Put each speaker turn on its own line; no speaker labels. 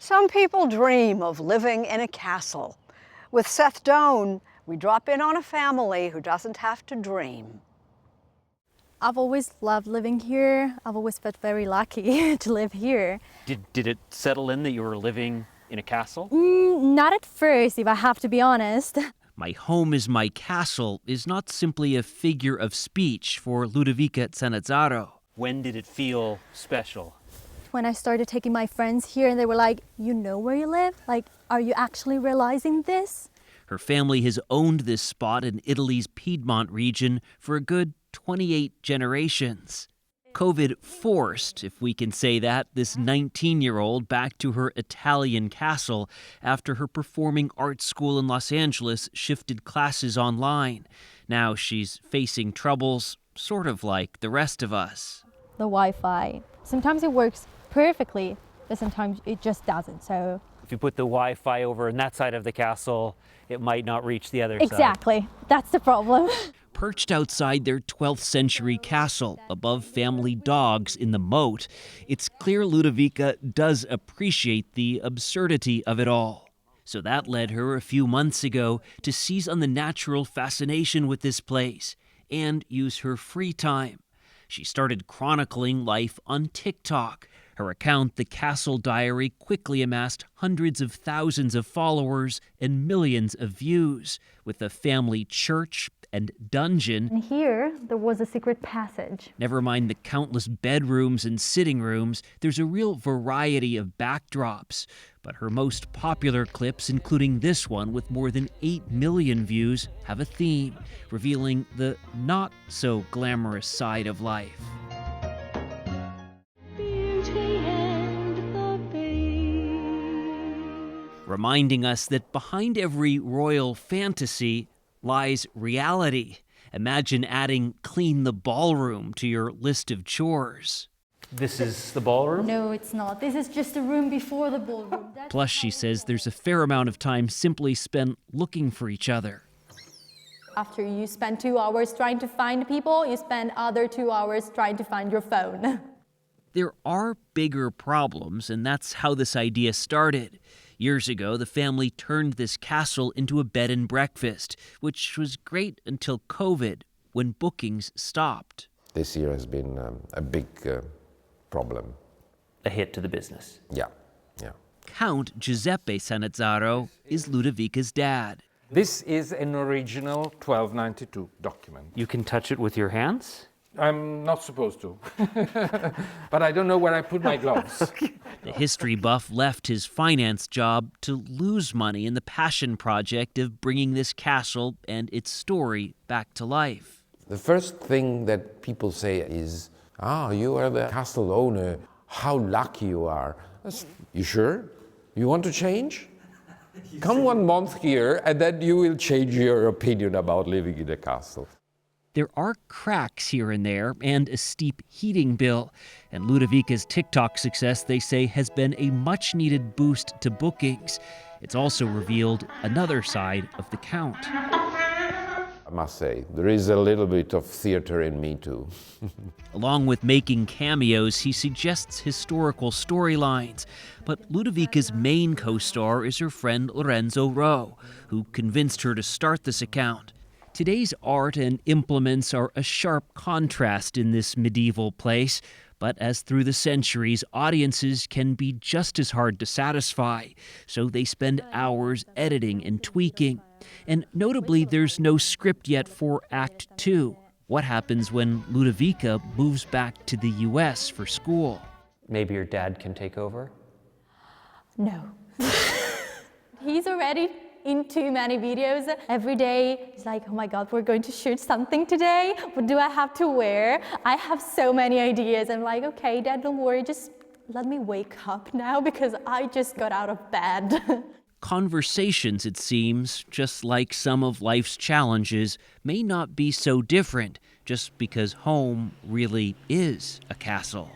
Some people dream of living in a castle. With Seth Doan, we drop in on a family who doesn't have to dream.
I've always loved living here. I've always felt very lucky to live here.
Did it settle in that you were living in a castle?
Not at first, if I have to be honest.
My home is my castle is not simply a figure of speech for Ludovica Zanazzaro.
When did it feel special?
When I started taking my friends here and they were like, you know where you live? Like, are you actually realizing this?
Her family has owned this spot in Italy's Piedmont region for a good 28 generations. COVID forced, if we can say that, this 19-year-old back to her Italian castle after her performing arts school in Los Angeles shifted classes online. Now she's facing troubles, sort of like the rest of us.
The Wi-Fi. Sometimes it works perfectly, but sometimes it just doesn't. So
If you put the Wi-Fi over on that side of the castle, it might not reach the other side.
exactly, that's the problem.
Perched outside their 12th century castle, above family dogs in the moat, it's clear Ludovica does appreciate the absurdity of it all. So that led her a few months ago to seize on the natural fascination with this place and use her free time. She started chronicling life on TikTok. Her account, The Castle Diary, quickly amassed hundreds of thousands of followers and millions of views, with a family church and dungeon.
And here, there was a secret passage.
Never mind the countless bedrooms and sitting rooms, there's a real variety of backdrops. But her most popular clips, including this one with more than 8 million views, have a theme, revealing the not-so-glamorous side of life. Reminding us that behind every royal fantasy lies reality. Imagine adding clean the ballroom to your list of chores.
This is the ballroom?
No, it's not. This is just a room before the ballroom.
Plus, she says there's a fair amount of time simply spent looking for each other.
After you spend 2 hours trying to find people, you spend other 2 hours trying to find your phone.
There are bigger problems, and that's how this idea started. Years ago, the family turned this castle into a bed and breakfast, which was great until COVID, when bookings stopped.
This year has been a big problem.
A hit to the business.
Yeah.
Count Giuseppe Sanazzaro is Ludovica's dad.
This is an original 1292 document.
You can touch it with your hands?
I'm not supposed to, but I don't know where I put my gloves.
The history buff left his finance job to lose money in the passion project of bringing this castle and its story back to life.
The first thing that people say is, you are the castle owner, how lucky you are. You sure? You want to change? Come 1 month here and then you will change your opinion about living in a castle.
There are cracks here and there and a steep heating bill. And Ludovica's TikTok success, they say, has been a much-needed boost to bookings. It's also revealed another side of the Count.
I must say, there is a little bit of theater in me too.
Along with making cameos, he suggests historical storylines. But Ludovica's main co-star is her friend Lorenzo Rowe, who convinced her to start this account. Today's art and implements are a sharp contrast in this medieval place, but as through the centuries, audiences can be just as hard to satisfy, so they spend hours editing and tweaking. And notably, there's no script yet for Act 2. What happens when Ludovica moves back to the U.S. for school?
Maybe your dad can take over?
No. He's already in too many videos. Every day, he's like, oh my God, we're going to shoot something today. What do I have to wear? I have so many ideas. I'm like, okay, Dad, don't worry. Just let me wake up now because I just got out of bed.
Conversations, it seems, just like some of life's challenges, may not be so different just because home really is a castle.